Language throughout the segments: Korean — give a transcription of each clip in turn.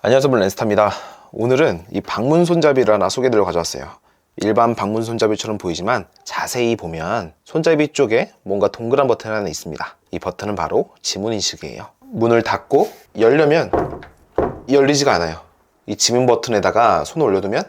안녕하세요, 랜스타입니다. 오늘은 이 방문 손잡이를 하나 소개드려 가져왔어요. 일반 방문 손잡이처럼 보이지만 자세히 보면 손잡이 쪽에 뭔가 동그란 버튼 하나 있습니다. 이 버튼은 바로 지문 인식이에요. 문을 닫고 열려면 열리지가 않아요. 이 지문 버튼에다가 손을 올려두면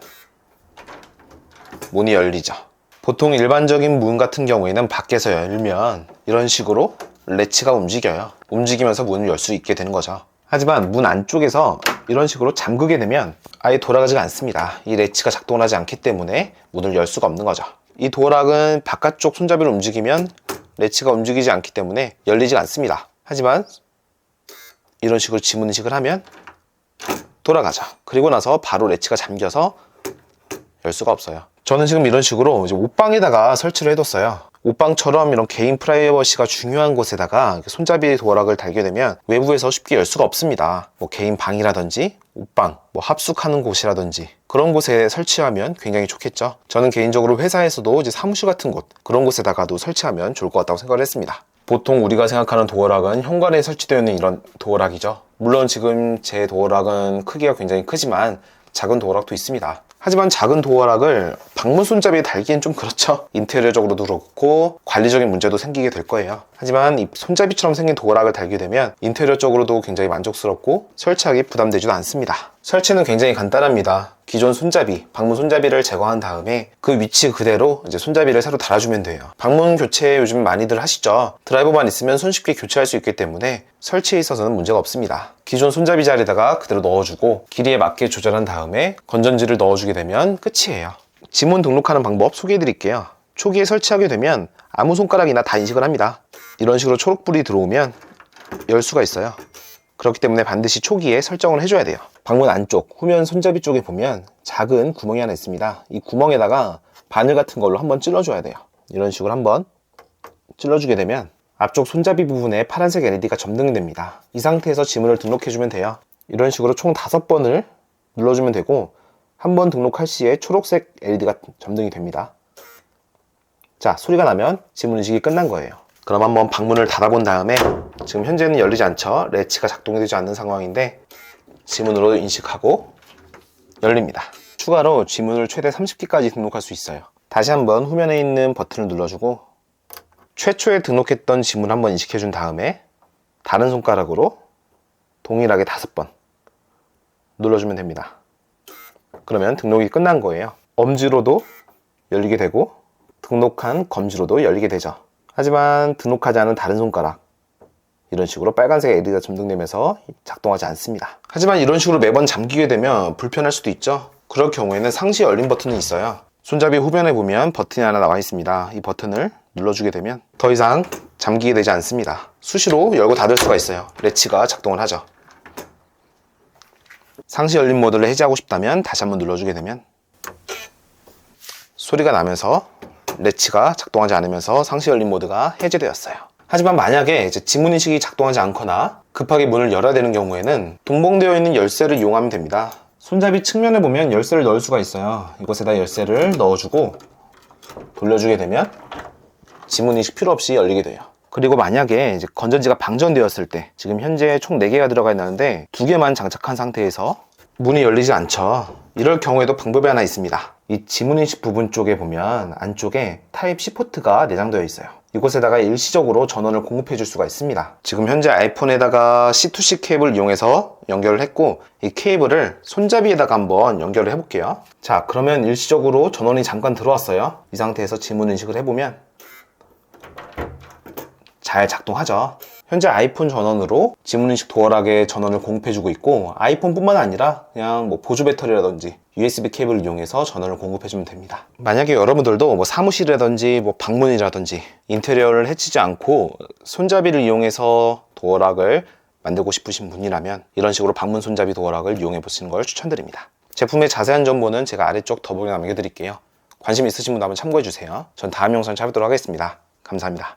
문이 열리죠. 보통 일반적인 문 같은 경우에는 밖에서 열면 이런 식으로 레치가 움직여요. 움직이면서 문을 열 수 있게 되는 거죠. 하지만 문 안쪽에서 이런 식으로 잠그게 되면 아예 돌아가지가 않습니다. 이 레치가 작동을 하지 않기 때문에 문을 열 수가 없는 거죠. 이 도락은 바깥쪽 손잡이를 움직이면 레치가 움직이지 않기 때문에 열리지 않습니다. 하지만 이런 식으로 지문 인식을 하면 돌아가죠. 그리고 나서 바로 레치가 잠겨서 열 수가 없어요. 저는 지금 이런 식으로 이제 옷방에다가 설치를 해뒀어요. 옷방처럼 이런 개인 프라이버시가 중요한 곳에다가 손잡이 도락을 달게 되면 외부에서 쉽게 열 수가 없습니다. 뭐 개인 방이라든지 옷방, 뭐 합숙하는 곳이라든지 그런 곳에 설치하면 굉장히 좋겠죠. 저는 개인적으로 회사에서도 이제 사무실 같은 곳, 그런 곳에다가도 설치하면 좋을 것 같다고 생각을 했습니다. 보통 우리가 생각하는 도어락은 현관에 설치되어 있는 이런 도어락이죠. 물론 지금 제 도어락은 크기가 굉장히 크지만 작은 도어락도 있습니다. 하지만 작은 도어락을 방문 손잡이에 달기엔 좀 그렇죠. 인테리어적으로도 그렇고 관리적인 문제도 생기게 될 거예요. 하지만 이 손잡이처럼 생긴 도어락을 달게 되면 인테리어적으로도 굉장히 만족스럽고 설치하기 부담되지도 않습니다. 설치는 굉장히 간단합니다. 기존 손잡이, 방문 손잡이를 제거한 다음에 그 위치 그대로 이제 손잡이를 새로 달아주면 돼요. 방문 교체 요즘 많이들 하시죠. 드라이버만 있으면 손쉽게 교체할 수 있기 때문에 설치에 있어서는 문제가 없습니다. 기존 손잡이 자리에다가 그대로 넣어주고 길이에 맞게 조절한 다음에 건전지를 넣어주게 되면 끝이에요. 지문 등록하는 방법 소개해 드릴게요. 초기에 설치하게 되면 아무 손가락이나 다 인식을 합니다. 이런 식으로 초록불이 들어오면 열 수가 있어요. 그렇기 때문에 반드시 초기에 설정을 해줘야 돼요. 방문 안쪽, 후면 손잡이 쪽에 보면 작은 구멍이 하나 있습니다. 이 구멍에다가 바늘 같은 걸로 한번 찔러줘야 돼요. 이런 식으로 한번 찔러주게 되면 앞쪽 손잡이 부분에 파란색 LED가 점등됩니다. 이 상태에서 지문을 등록해주면 돼요. 이런 식으로 총 5번을 눌러주면 되고 한 번 등록할 시에 초록색 LED가 점등이 됩니다. 자, 소리가 나면 지문 인식이 끝난 거예요. 그럼 한번 방문을 닫아본 다음에 지금 현재는 열리지 않죠. 레치가 작동이 되지 않는 상황인데 지문으로 인식하고 열립니다. 추가로 지문을 최대 30개까지 등록할 수 있어요. 다시 한번 후면에 있는 버튼을 눌러주고 최초에 등록했던 지문 한번 인식해준 다음에 다른 손가락으로 동일하게 5번 눌러주면 됩니다. 그러면 등록이 끝난 거예요. 엄지로도 열리게 되고 등록한 검지로도 열리게 되죠. 하지만 등록하지 않은 다른 손가락 이런 식으로 빨간색 LED가 점등되면서 작동하지 않습니다. 하지만 이런 식으로 매번 잠기게 되면 불편할 수도 있죠. 그럴 경우에는 상시 열림 버튼이 있어요. 손잡이 후면에 보면 버튼이 하나 나와 있습니다. 이 버튼을 눌러주게 되면 더 이상 잠기게 되지 않습니다. 수시로 열고 닫을 수가 있어요. 레치가 작동을 하죠. 상시 열림 모드를 해제하고 싶다면 다시 한번 눌러주게 되면 소리가 나면서 레치가 작동하지 않으면서 상시 열림 모드가 해제되었어요. 하지만 만약에 이제 지문 인식이 작동하지 않거나 급하게 문을 열어야 되는 경우에는 동봉되어 있는 열쇠를 이용하면 됩니다. 손잡이 측면에 보면 열쇠를 넣을 수가 있어요. 이곳에다 열쇠를 넣어주고 돌려주게 되면 지문 인식 필요 없이 열리게 돼요. 그리고 만약에 이제 건전지가 방전되었을 때 지금 현재 총 4개가 들어가 있는데 2개만 장착한 상태에서 문이 열리지 않죠. 이럴 경우에도 방법이 하나 있습니다. 이 지문 인식 부분 쪽에 보면 안쪽에 타입C 포트가 내장되어 있어요. 이곳에다가 일시적으로 전원을 공급해 줄 수가 있습니다. 지금 현재 아이폰에다가 C2C 케이블을 이용해서 연결을 했고 이 케이블을 손잡이에다가 한번 연결을 해볼게요. 자, 그러면 일시적으로 전원이 잠깐 들어왔어요. 이 상태에서 지문 인식을 해보면 잘 작동하죠. 현재 아이폰 전원으로 지문인식 도어락에 전원을 공급해주고 있고 아이폰뿐만 아니라 그냥 뭐 보조 배터리라든지 USB 케이블을 이용해서 전원을 공급해주면 됩니다. 만약에 여러분들도 뭐 사무실이라든지 뭐 방문이라든지 인테리어를 해치지 않고 손잡이를 이용해서 도어락을 만들고 싶으신 분이라면 이런 식으로 방문 손잡이 도어락을 이용해 보시는 걸 추천드립니다. 제품의 자세한 정보는 제가 아래쪽 더보기에 남겨드릴게요. 관심 있으신 분도 한번 참고해주세요. 전 다음 영상 찾아뵙도록 하겠습니다. 감사합니다.